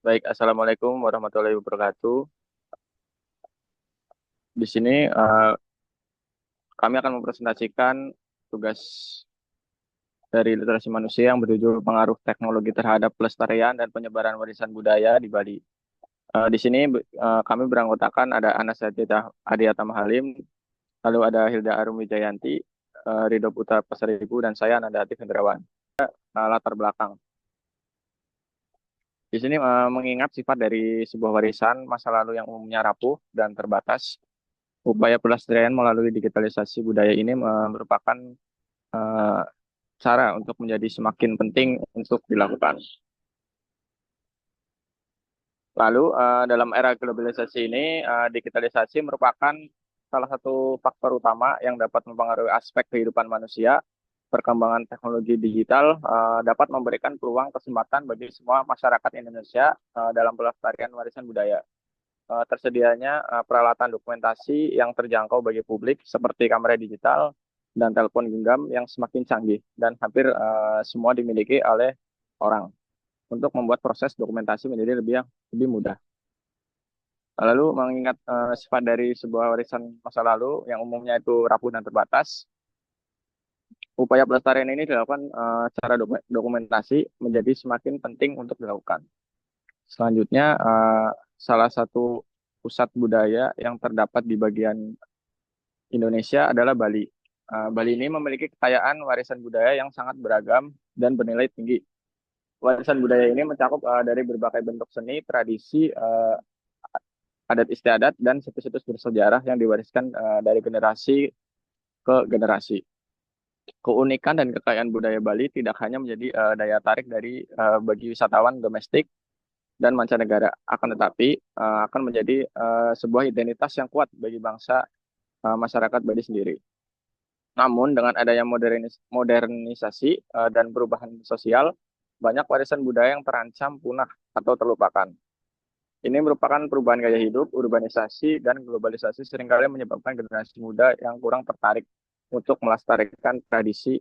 Baik, Assalamualaikum warahmatullahi wabarakatuh. Di sini kami akan mempresentasikan tugas dari literasi manusia yang berjudul pengaruh teknologi terhadap pelestarian dan penyebaran warisan budaya di Bali. Di sini kami beranggotakan ada Anas Adiata Mahalim, lalu ada Hilda Arum Wijayanti, Ridho Putra Pasaribu, dan saya Nanda Atif Hendrawan. Latar belakang. Di sini mengingat sifat dari sebuah warisan masa lalu yang umumnya rapuh dan terbatas. Upaya pelestarian melalui digitalisasi budaya ini merupakan eh, cara untuk menjadi semakin penting untuk dilakukan. Lalu dalam era globalisasi ini, digitalisasi merupakan salah satu faktor utama yang dapat mempengaruhi aspek kehidupan manusia. Perkembangan teknologi digital dapat memberikan peluang kesempatan bagi semua masyarakat Indonesia dalam pelestarian warisan budaya. Tersedianya peralatan dokumentasi yang terjangkau bagi publik seperti kamera digital dan telepon genggam yang semakin canggih dan hampir semua dimiliki oleh orang untuk membuat proses dokumentasi menjadi lebih mudah. Lalu mengingat sifat dari sebuah warisan masa lalu yang umumnya itu rapuh dan terbatas, upaya pelestarian ini dilakukan secara dokumentasi menjadi semakin penting untuk dilakukan. Selanjutnya, salah satu pusat budaya yang terdapat di bagian Indonesia adalah Bali. Bali ini memiliki kekayaan warisan budaya yang sangat beragam dan bernilai tinggi. Warisan budaya ini mencakup dari berbagai bentuk seni, tradisi, adat istiadat, dan situs-situs bersejarah yang diwariskan dari generasi ke generasi. Keunikan dan kekayaan budaya Bali tidak hanya menjadi daya tarik bagi wisatawan domestik dan mancanegara, akan tetapi akan menjadi sebuah identitas yang kuat bagi bangsa masyarakat Bali sendiri. Namun dengan adanya modernisasi dan perubahan sosial, banyak warisan budaya yang terancam punah atau terlupakan. Ini merupakan perubahan gaya hidup, urbanisasi, dan globalisasi seringkali menyebabkan generasi muda yang kurang tertarik untuk melestarikan tradisi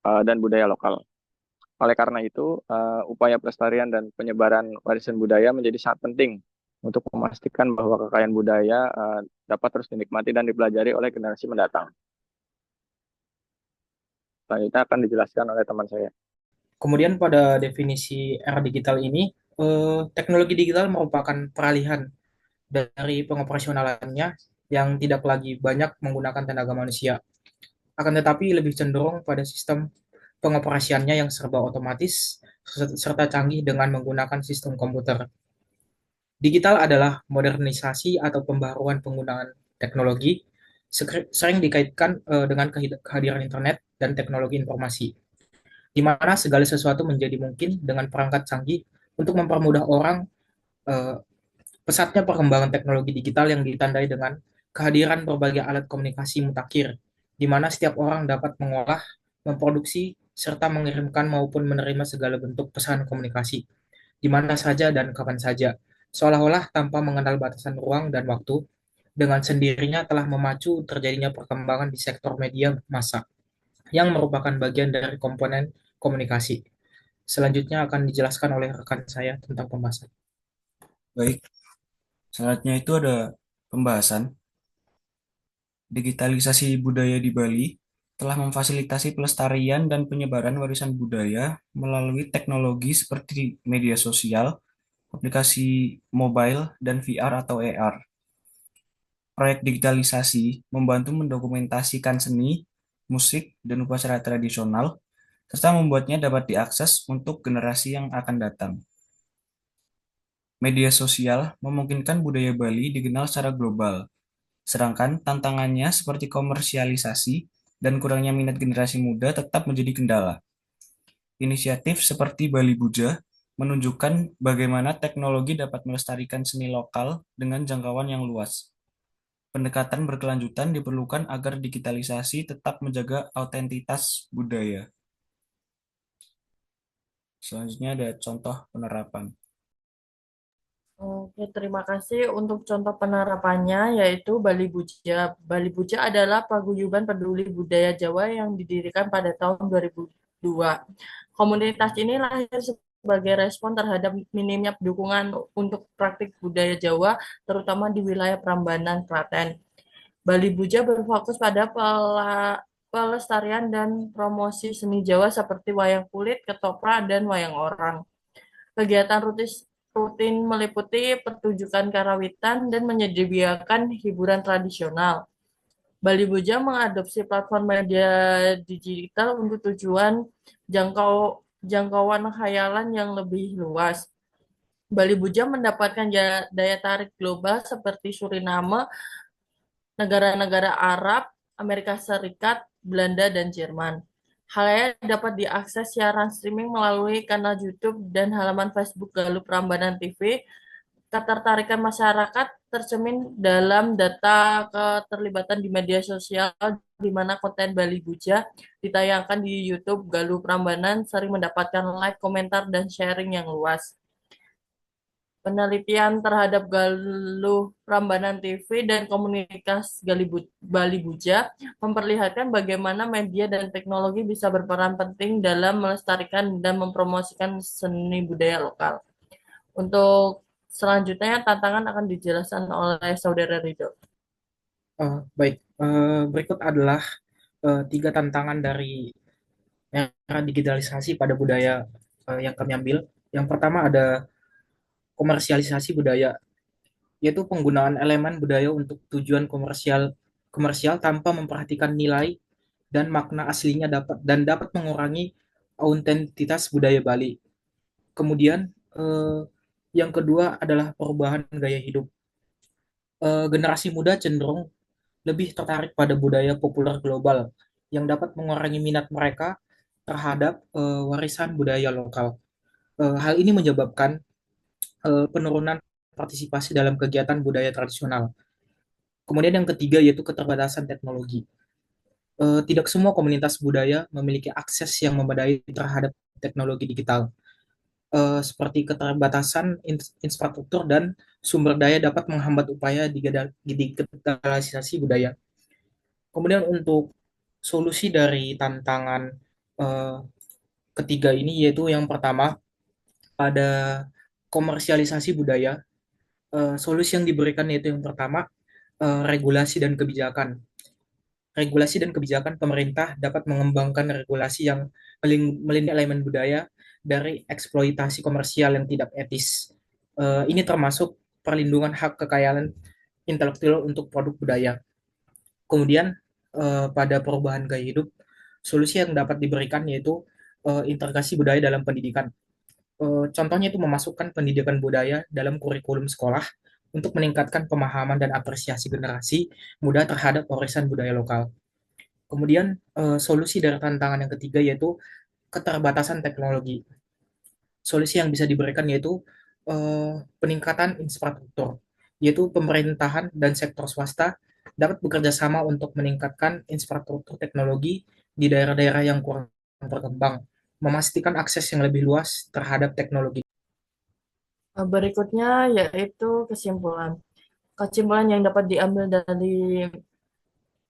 dan budaya lokal. Oleh karena itu, upaya pelestarian dan penyebaran warisan budaya menjadi sangat penting untuk memastikan bahwa kekayaan budaya dapat terus dinikmati dan dipelajari oleh generasi mendatang. Selanjutnya akan dijelaskan oleh teman saya. Kemudian pada definisi era digital ini, teknologi digital merupakan peralihan dari pengoperasionalannya yang tidak lagi banyak menggunakan tenaga manusia, akan tetapi lebih cenderung pada sistem pengoperasiannya yang serba otomatis serta canggih dengan menggunakan sistem komputer. Digital adalah modernisasi atau pembaruan penggunaan teknologi, sering dikaitkan dengan kehadiran internet dan teknologi informasi, di mana segala sesuatu menjadi mungkin dengan perangkat canggih untuk mempermudah orang. eh, Pesatnya perkembangan teknologi digital yang ditandai dengan kehadiran berbagai alat komunikasi mutakhir, di mana setiap orang dapat mengolah, memproduksi, serta mengirimkan maupun menerima segala bentuk pesan komunikasi, di mana saja dan kapan saja, seolah-olah tanpa mengenal batasan ruang dan waktu, dengan sendirinya telah memacu terjadinya perkembangan di sektor media massa, yang merupakan bagian dari komponen komunikasi. Selanjutnya akan dijelaskan oleh rekan saya tentang pembahasan. Baik, selanjutnya itu ada pembahasan digitalisasi budaya di Bali telah memfasilitasi pelestarian dan penyebaran warisan budaya melalui teknologi seperti media sosial, aplikasi mobile, dan VR atau AR. Proyek digitalisasi membantu mendokumentasikan seni, musik, dan upacara tradisional, serta membuatnya dapat diakses untuk generasi yang akan datang. Media sosial memungkinkan budaya Bali dikenal secara global. Sedangkan tantangannya seperti komersialisasi dan kurangnya minat generasi muda tetap menjadi kendala. Inisiatif seperti Bali Buja menunjukkan bagaimana teknologi dapat melestarikan seni lokal dengan jangkauan yang luas. Pendekatan berkelanjutan diperlukan agar digitalisasi tetap menjaga autentitas budaya. Selanjutnya ada contoh penerapan. Oke, terima kasih untuk contoh penerapannya, yaitu Bali Buja. Bali Buja adalah paguyuban peduli budaya Jawa yang didirikan pada tahun 2002. Komunitas ini lahir sebagai respon terhadap minimnya dukungan untuk praktik budaya Jawa, terutama di wilayah Prambanan, Klaten. Bali Buja berfokus pada pelestarian dan promosi seni Jawa seperti wayang kulit, ketoprak, dan wayang orang. Kegiatan rutin meliputi pertunjukan karawitan dan menyediakan hiburan tradisional. Bali Buja mengadopsi platform media digital untuk tujuan jangkauan khayalan yang lebih luas. Bali Buja mendapatkan daya tarik global seperti Suriname, negara-negara Arab, Amerika Serikat, Belanda, dan Jerman. Halnya dapat diakses siaran streaming melalui kanal YouTube dan halaman Facebook Galuh Prambanan TV. Ketertarikan masyarakat tercermin dalam data keterlibatan di media sosial, di mana konten Bali Buja ditayangkan di YouTube Galuh Prambanan sering mendapatkan like, komentar, dan sharing yang luas. Penelitian terhadap Galuh Prambanan TV dan komunitas Bali Buja memperlihatkan bagaimana media dan teknologi bisa berperan penting dalam melestarikan dan mempromosikan seni budaya lokal. Untuk selanjutnya, tantangan akan dijelaskan oleh Saudara Ridho. Baik, berikut adalah tiga tantangan dari era digitalisasi pada budaya yang kami ambil. Yang pertama ada komersialisasi budaya, yaitu penggunaan elemen budaya untuk tujuan komersial tanpa memperhatikan nilai dan makna aslinya dapat mengurangi autentitas budaya Bali. Kemudian yang kedua adalah perubahan gaya hidup. Generasi muda cenderung lebih tertarik pada budaya populer global yang dapat mengurangi minat mereka terhadap warisan budaya lokal. Hal ini menyebabkan penurunan partisipasi dalam kegiatan budaya tradisional. Kemudian yang ketiga yaitu keterbatasan teknologi. Tidak semua komunitas budaya memiliki akses yang memadai terhadap teknologi digital. Seperti keterbatasan infrastruktur dan sumber daya dapat menghambat upaya digitalisasi budaya. Kemudian untuk solusi dari tantangan eh, ketiga ini yaitu yang pertama pada komersialisasi budaya. Solusi yang diberikan yaitu yang pertama regulasi dan kebijakan. Regulasi dan kebijakan pemerintah dapat mengembangkan regulasi yang melindungi elemen budaya dari eksploitasi komersial yang tidak etis. Ini termasuk perlindungan hak kekayaan intelektual untuk produk budaya. Kemudian pada perubahan gaya hidup, solusi yang dapat diberikan yaitu integrasi budaya dalam pendidikan. Contohnya itu memasukkan pendidikan budaya dalam kurikulum sekolah untuk meningkatkan pemahaman dan apresiasi generasi muda terhadap warisan budaya lokal. Kemudian solusi dari tantangan yang ketiga yaitu keterbatasan teknologi. Solusi yang bisa diberikan yaitu peningkatan infrastruktur, yaitu pemerintahan dan sektor swasta dapat bekerja sama untuk meningkatkan infrastruktur teknologi di daerah-daerah yang kurang berkembang, memastikan akses yang lebih luas terhadap teknologi. Berikutnya yaitu kesimpulan. Kesimpulan yang dapat diambil dari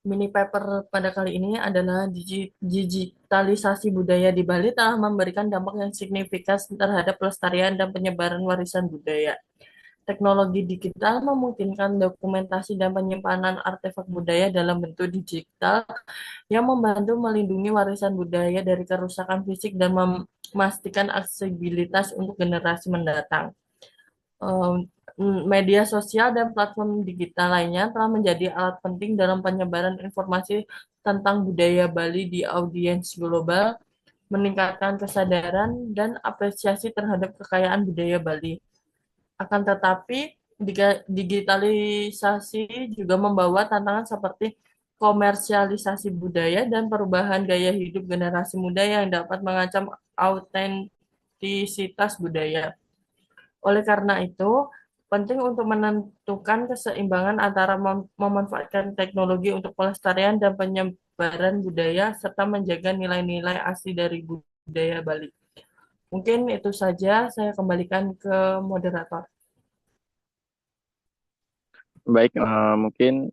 mini paper pada kali ini adalah digitalisasi budaya di Bali telah memberikan dampak yang signifikan terhadap pelestarian dan penyebaran warisan budaya. Teknologi digital memungkinkan dokumentasi dan penyimpanan artefak budaya dalam bentuk digital yang membantu melindungi warisan budaya dari kerusakan fisik dan memastikan aksesibilitas untuk generasi mendatang. Media sosial dan platform digital lainnya telah menjadi alat penting dalam penyebaran informasi tentang budaya Bali di audiens global, meningkatkan kesadaran dan apresiasi terhadap kekayaan budaya Bali. Akan tetapi, digitalisasi juga membawa tantangan seperti komersialisasi budaya dan perubahan gaya hidup generasi muda yang dapat mengancam autentisitas budaya. Oleh karena itu, penting untuk menentukan keseimbangan antara memanfaatkan teknologi untuk pelestarian dan penyebaran budaya serta menjaga nilai-nilai asli dari budaya Bali. Mungkin itu saja, saya kembalikan ke moderator. Baik, mungkin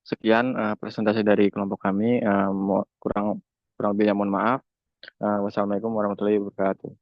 sekian presentasi dari kelompok kami. Kurang kurang lebihnya mohon maaf. Wassalamualaikum warahmatullahi wabarakatuh.